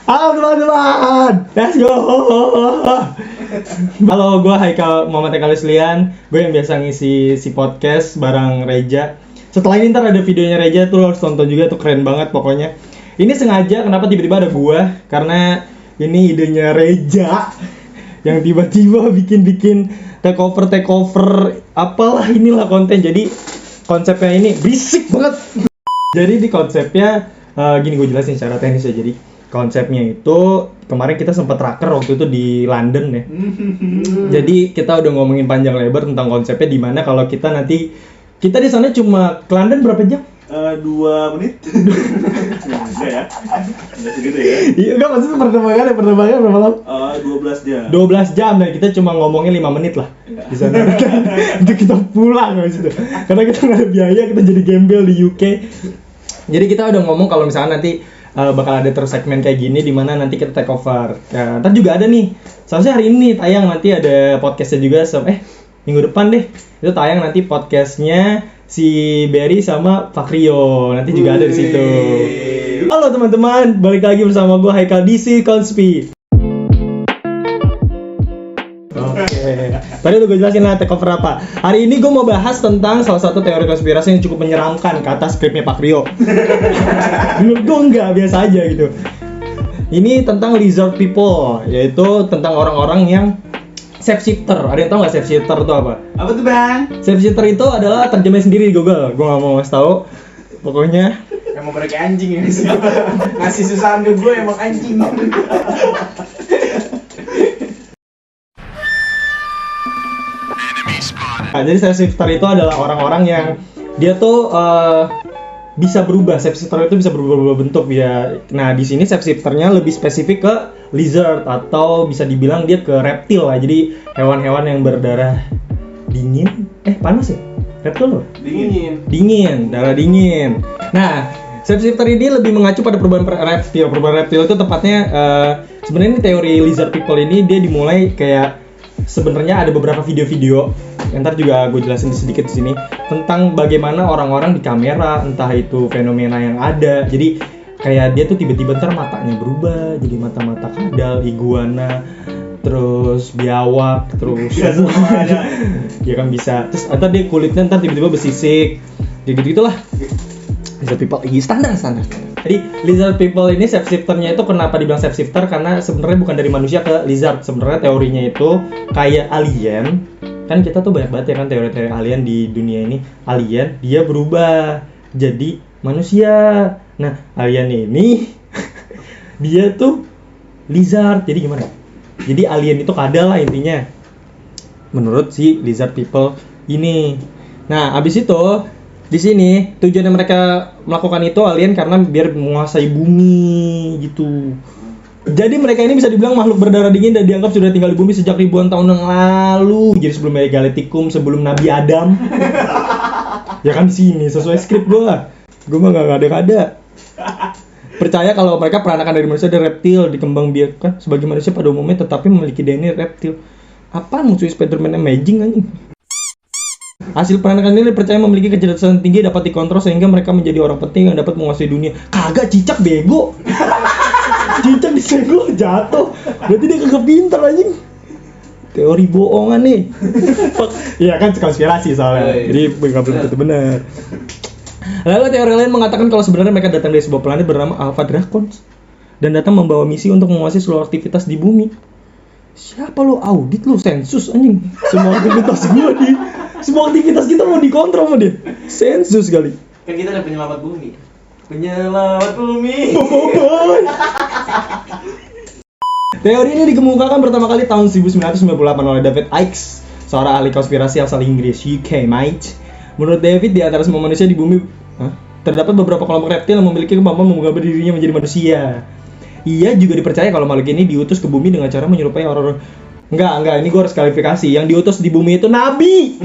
Halo teman-teman, let's go. Halo, gue Haikal Muhammad Haikal Islian. Gue yang biasa ngisi si podcast bareng Reja. Setelah ini ntar ada videonya Reja tuh, lo harus tonton juga tuh, keren banget pokoknya. Ini sengaja kenapa tiba-tiba ada gue, karena ini idenya Reja yang tiba-tiba bikin takeover apalah inilah konten. Jadi konsepnya ini berisik banget. Jadi di konsepnya gini, gue jelasin secara teknis ya. Jadi konsepnya itu kemarin kita sempat raker waktu itu di London ya. Jadi kita udah ngomongin panjang lebar tentang konsepnya, di mana kalau kita nanti kita di sana cuma ke London berapa jam? 2 menit. Enggak ya? Enggak segitu ya? Iya, enggak, maksudnya penerbangan berapa lama? 12 jam. 12 jam, dan kita cuma ngomongin 5 menit lah di sana. Untuk kita pulang habis itu. Karena kita nggak ada biaya, kita jadi gembel di UK. Jadi kita udah ngomong kalau misalnya nanti bakal ada terus segmen kayak gini di mana nanti kita take over. Ya, ntar juga ada nih. Seharusnya hari ini tayang, nanti ada podcastnya juga. Minggu depan deh. Itu tayang nanti podcastnya si Berry sama Fakrio. Nanti juga ada di situ. Halo teman-teman, balik lagi bersama gue Haikal DC Konspi. Oke. Tadi udah gue jelasin lah takeover apa. Hari ini gue mau bahas tentang salah satu teori konspirasi yang cukup menyeramkan kata skripnya Pak Rio. Menurut gue enggak, biasa aja gitu. Ini tentang lizard people, yaitu tentang orang-orang yang shapeshifter. Ada yang tahu nggak shapeshifter itu apa? Apa tuh, Bang? Shapeshifter itu adalah terjemahin sendiri di Google. Gue nggak mau ngasih tahu. Pokoknya Emang mereka anjing ya. Ngasih susahan ke gue emang anjing. Nah, jadi shapeshifter itu adalah orang-orang yang dia tuh bisa berubah. Shapeshifter itu bisa berubah bentuk ya. Nah, di sini shapeshifternya lebih spesifik ke lizard, atau bisa dibilang dia ke reptil lah. Jadi hewan-hewan yang berdarah dingin, panas ya? Reptil loh? Dingin, darah dingin. Nah, shapeshifter ini lebih mengacu pada perubahan reptil. Perubahan reptil itu tepatnya sebenarnya ini teori lizard people ini dia dimulai kayak sebenarnya ada beberapa video-video. Ntar juga gue jelasin sedikit di sini tentang bagaimana orang-orang di kamera, entah itu fenomena yang ada. Jadi kayak dia tuh tiba-tiba ntar matanya berubah jadi mata-mata kadal, iguana, terus biawak, terus ya kan bisa. Terus atau dia kulitnya ntar tiba-tiba bersisik, ya gitu-gitulah. Lizard people ini standar. Jadi lizard people ini shapeshifternya itu kenapa dibilang shapeshifter, karena sebenarnya bukan dari manusia ke lizard. Sebenarnya teorinya itu kayak alien. Kan kita tuh banyak banget ya kan teori-teori alien di dunia ini. Alien dia berubah jadi manusia. Nah, alien ini dia tuh lizard. Jadi gimana? Jadi alien itu kadal lah intinya, menurut si lizard people ini. Nah, abis itu di sini tujuannya mereka melakukan itu alien karena biar menguasai bumi gitu. Jadi mereka ini bisa dibilang makhluk berdarah dingin dan dianggap sudah tinggal di bumi sejak ribuan tahun yang lalu. Jadi sebelum Megalitikum, sebelum Nabi Adam. Ya kan di sini sesuai skrip gue mah nggak ada. Percaya kalau mereka peranakan dari manusia dan reptil dikembangbiakan sebagai manusia pada umumnya, tetapi memiliki DNA reptil. Apaan musuh Spider-Man Amazing anjing? Hasil peranakan ini dipercaya memiliki kecerdasan tinggi, dapat dikontrol sehingga mereka menjadi orang penting yang dapat menguasai dunia. Kagak, cicak bego. Cicak disenggol jatuh. Berarti dia kagak pintar anjing. Teori bohongan nih. Iya kan konspirasi soalnya. Jadi enggak belum tentu benar. Lalu teori lain mengatakan kalau sebenarnya mereka datang dari sebuah planet bernama Alpha Dracons dan datang membawa misi untuk menguasai seluruh aktivitas di bumi. Siapa lu audit lu sensus anjing? Semua aktivitas gua semua aktivitas kita mau dikontrol sama dia. Sensus kali. Kan kita ada penyelamat bumi. Penyelamat bumi. Teori ini dikemukakan pertama kali tahun 1998 oleh David Icke, seorang ahli konspirasi asal Inggris, UK, mate. Menurut David, di antara semua manusia di bumi, terdapat beberapa kelompok reptil yang memiliki kemampuan mengubah dirinya menjadi manusia. Ia juga dipercaya kalau makhluk ini diutus ke bumi dengan cara menyerupai orang-orang. Enggak, ini gue harus klarifikasi. Yang diutus di bumi itu nabi.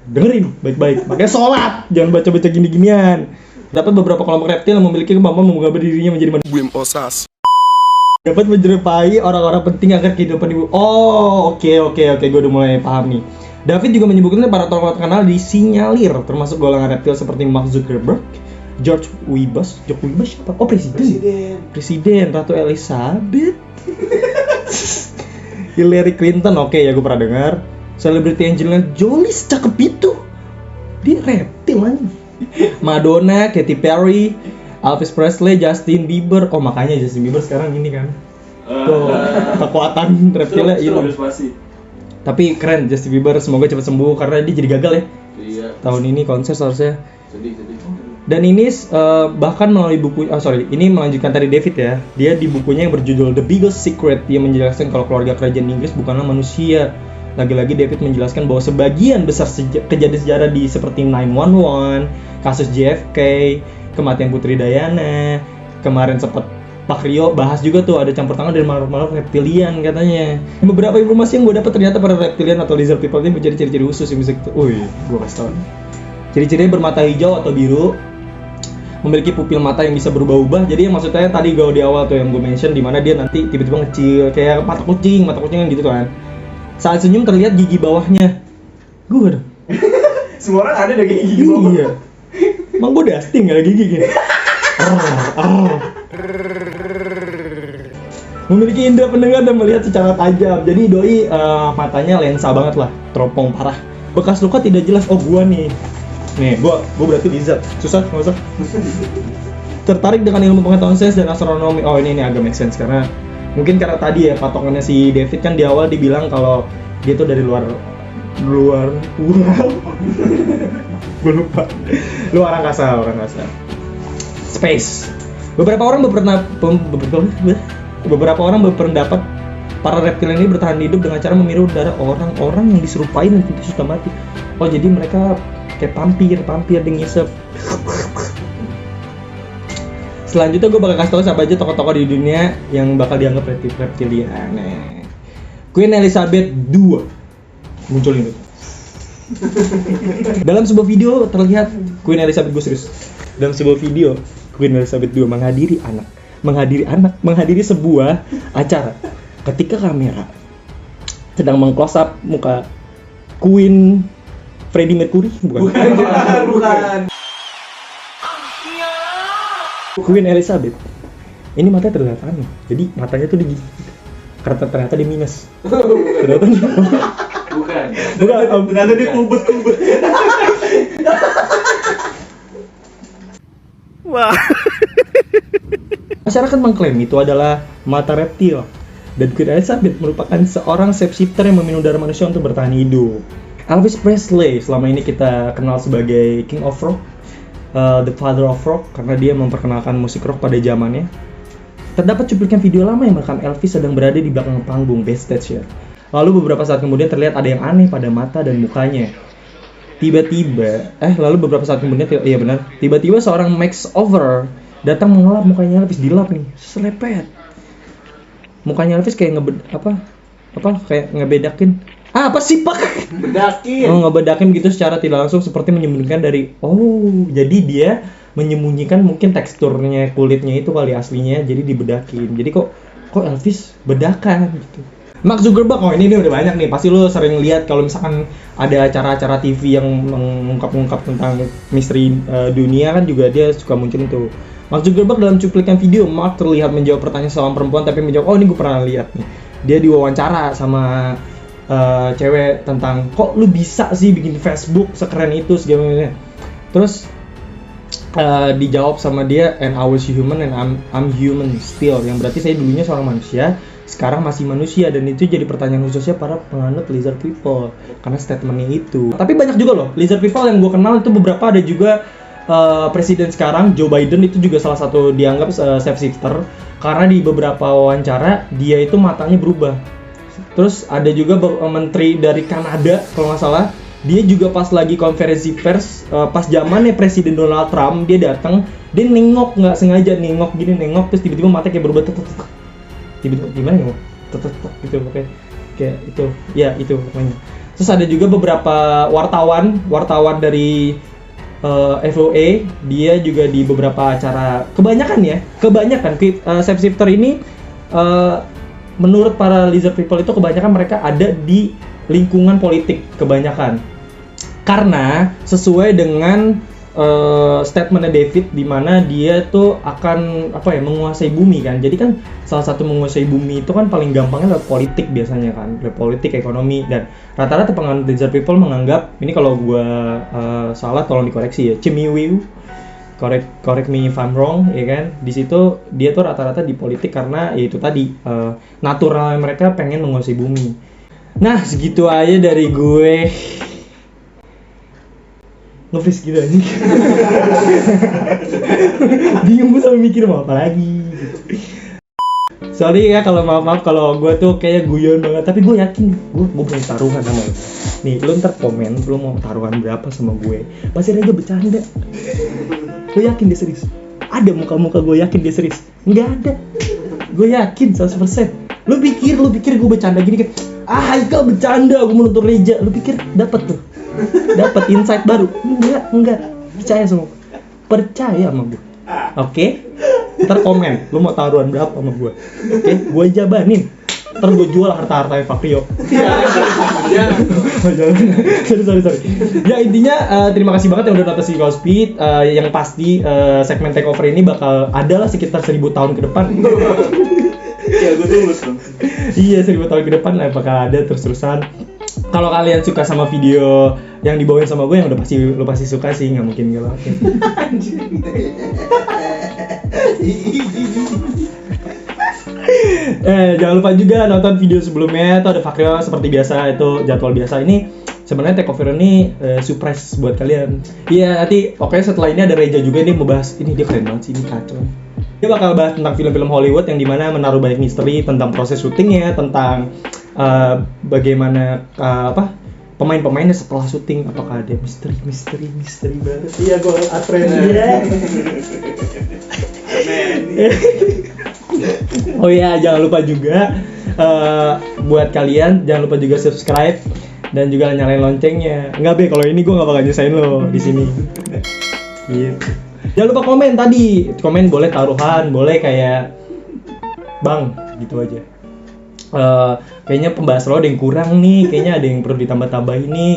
Dengerin baik-baik. Makanya sholat, jangan baca-baca gini-ginian. Dapat beberapa kelompok reptil yang memiliki kemampuan mengubah dirinya menjadi manusia. Dapat menyerupai orang-orang penting agar kehidupan di bumi. Oh, oke, gue udah mulai paham nih. David juga menyebutkan para tokoh terkenal disinyalir, termasuk golongan reptil seperti Mark Zuckerberg, George Wibos siapa? Oh, Presiden Ratu Elizabeth. Hillary Clinton, oke ya gue pernah dengar. Selebriti Angelina Jolie cakep itu. Dia reptil aja. Madonna, Katy Perry, Elvis Presley, Justin Bieber. Oh, makanya Justin Bieber sekarang ini kan. Tuh, kekuatan reptilnya itu. Tapi keren Justin Bieber, semoga cepat sembuh karena dia jadi gagal ya. Iya. Tahun ini konser seharusnya. Sedih. Dan ini bahkan melalui buku, ini melanjutkan tadi David ya. Dia di bukunya yang berjudul The Biggest Secret, dia menjelaskan kalau keluarga kerajaan Inggris bukanlah manusia. Lagi-lagi David menjelaskan bahwa sebagian besar kejadian sejarah di seperti 9/11, kasus JFK, kematian Putri Diana, kemarin sempat Pak Rio bahas juga tuh ada campur tangan dari makhluk reptilian katanya. Beberapa informasi yang gue dapat ternyata para reptilian atau lizard people ini menjadi ciri-ciri khusus yang bisa kita, gue kasih tau. Ciri-cirinya bermata hijau atau biru, memiliki pupil mata yang bisa berubah-ubah. Jadi yang maksudnya tadi gue di awal tuh yang gue mention di mana dia nanti tiba-tiba ngecil kayak mata kucing kan gitu kan. Saat senyum terlihat gigi bawahnya. Gue dong. Semua orang ada deh gigi bawah. Iya. Emang gue dusting gak ada gigi gini. Memiliki indera pendengar dan melihat secara tajam. Jadi doi matanya lensa banget lah, teropong parah. Bekas luka tidak jelas. Oh gua nih. Nih, gua berarti lizard. Susah, enggak usah. Tertarik dengan ilmu pengetahuan sains dan astronomi. Oh, ini agak make sense karena mungkin karena tadi ya patokannya si David kan di awal dibilang kalau dia tuh dari luar gue lupa. Luar angkasa. Space. Beberapa orang berpendapat para reptilian ini bertahan hidup dengan cara meniru darah orang-orang yang diserupai dan tidak suka mati. Oh, jadi mereka kayak pampir dia ngisep. Selanjutnya gue bakal kasih tau siapa aja tokoh-tokoh di dunia yang bakal dianggap reptilian. Queen Elizabeth II muncul ini. Dalam sebuah video terlihat Queen Elizabeth II serius. Dalam sebuah video Queen Elizabeth II menghadiri sebuah acara. Ketika kamera sedang meng-close up muka Queen Freddie Mercury, bukan. Queen Elizabeth ini matanya terlihat aneh, jadi matanya tuh digigit karena ternyata dia minus. Ternyata dia kubet. Wah. Masyarakat mengklaim itu adalah mata reptil dan Queen Elizabeth merupakan seorang shapeshifter yang meminum darah manusia untuk bertahan hidup. Elvis Presley selama ini kita kenal sebagai King of Rock, the father of rock karena dia memperkenalkan musik rock pada zamannya. Terdapat cuplikan video lama yang merekam Elvis sedang berada di belakang panggung backstage ya. Lalu beberapa saat kemudian terlihat ada yang aneh pada mata dan mukanya. Tiba-tiba seorang makeover datang mengelap mukanya Elvis, dilap nih, selepet. Mukanya Elvis kayak ngebedakin. Apa sih pak? Bedakin. Ngebedakin gitu secara tidak langsung seperti menyembunyikan dari. Oh, jadi dia menyembunyikan mungkin teksturnya kulitnya itu kali aslinya, jadi dibedakin. Jadi kok Elvis bedakan gitu. Mark Zuckerberg, ini udah banyak nih. Pasti lu sering lihat kalau misalkan ada acara-acara TV yang mengungkap tentang misteri dunia kan juga dia suka muncul itu. Mark Zuckerberg dalam cuplikan video, Mark terlihat menjawab pertanyaan seorang perempuan tapi menjawab, ini gue pernah lihat nih. Dia diwawancara sama cewek tentang kok lu bisa sih bikin Facebook sekeren itu segala. Terus dijawab sama dia, and I was human and I'm human still, yang berarti saya dulunya seorang manusia, sekarang masih manusia, dan itu jadi pertanyaan khususnya para penganut lizard people karena statementnya itu. Tapi banyak juga loh lizard people yang gue kenal itu beberapa, ada juga presiden sekarang Joe Biden itu juga salah satu dianggap shapeshifter karena di beberapa wawancara dia itu matanya berubah. Terus ada juga menteri dari Kanada kalau nggak salah, dia juga pas lagi konferensi pers pas zamannya Presiden Donald Trump, dia datang, dia nengok nggak sengaja nengok terus tiba-tiba matanya kayak berubah tiba-tiba gimana ya gitu kayak itu ya itu pokoknya. Terus ada juga beberapa wartawan dari FOA, dia juga di beberapa acara, kebanyakan shapeshifter ini menurut para lizard people itu kebanyakan mereka ada di lingkungan politik kebanyakan, karena sesuai dengan statementnya David di mana dia tuh akan menguasai bumi kan. Jadi kan salah satu menguasai bumi itu kan paling gampangnya lewat politik biasanya kan, lewat politik, ekonomi, dan rata-rata penganut lizard people menganggap ini, kalau gua salah tolong dikoreksi ya, Cimiwiu, correct me if I'm wrong, ya kan. Di situ dia tuh rata-rata di politik karena ya itu tadi natural mereka pengen menguasai bumi. Nah, segitu aja dari gue. Nge-freeze gitu aja. Bingung gue sampai mikir mau apa lagi gitu. Sorry ya kalau maaf kalau gue tuh kayak guyon banget, tapi gue yakin gue mau taruhan sama lo. Nih, lu ntar komen lu mau taruhan berapa sama gue. Masih aja bercanda. Gue yakin dia serius. Ada muka-muka gue yakin dia serius. Enggak ada. Gue yakin 100%. Lu pikir gue bercanda gini kan? Haikal bercanda, gue mau nonton Reja. Lu pikir dapat tuh? Dapat insight baru? Enggak. Percaya sama gue. Oke? Ntar komen, lu mau taruhan berapa sama gue? Oke? Gue jabanin. Ntar gue jual harta-hartanya Fakrio. Sorry. Ya intinya terima kasih banget yang udah nonton Physical Speed. Yang pasti segmen takeover ini bakal ada lah sekitar 1000 tahun ke depan. Ya gue tulus dong. Iya, 1000 tahun ke depan lah bakal ada terus-terusan. Kalau kalian suka sama video yang dibawain sama gue, yang udah lo pasti suka sih, nggak mungkin gak lakuin. Jangan lupa juga nonton video sebelumnya, itu ada Fakrio seperti biasa, itu jadwal biasa. Ini sebenarnya takeover ini surprise buat kalian. Iya, nanti pokoknya setelah ini ada Reja juga nih mau bahas ini, dia keren banget sih, ini kacau. Dia bakal bahas tentang film-film Hollywood yang dimana menaruh banyak misteri tentang proses syutingnya, tentang bagaimana pemain-pemainnya setelah syuting, apakah ada misteri banget. Iya, gue Atren. Oh iya, jangan lupa juga buat kalian jangan lupa juga subscribe dan juga nyalain loncengnya. Enggak be, kalau ini gue nggak bakal nyusahin lo di sini. Gitu. Jangan lupa komen boleh taruhan, boleh kayak bang gitu aja. Kayaknya pembahasan lo ada yang kurang nih, kayaknya ada yang perlu ditambah-tambahin nih,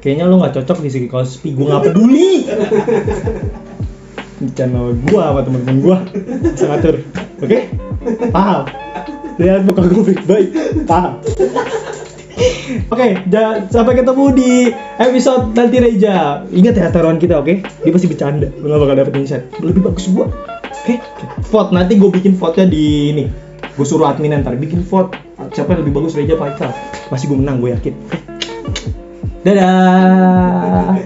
kayaknya lo nggak cocok di segi Cosby, gue nggak peduli. Di channel gue sama temen-temen gue bisa ngatur, oke? Paham? Lihat muka gue baik-baik, paham? Oke, sampai ketemu di episode nanti Reja. Ingat ya taruhan kita, oke? Dia pasti bercanda, lo nggak bakal dapet insight. Lebih bagus gue, oke? Vote, nanti gue bikin vote-nya di ini. Gue suruh admin ntar bikin vote siapa yang lebih bagus, Reja apa Haikal. Pasti gue menang, gue yakin. Dadah.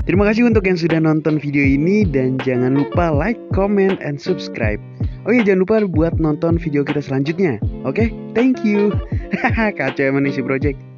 Terima kasih untuk yang sudah nonton video ini, dan jangan lupa like, comment, and subscribe. Oh iya, jangan lupa buat nonton video kita selanjutnya. Oke? Thank you. Kacau emang nih si project.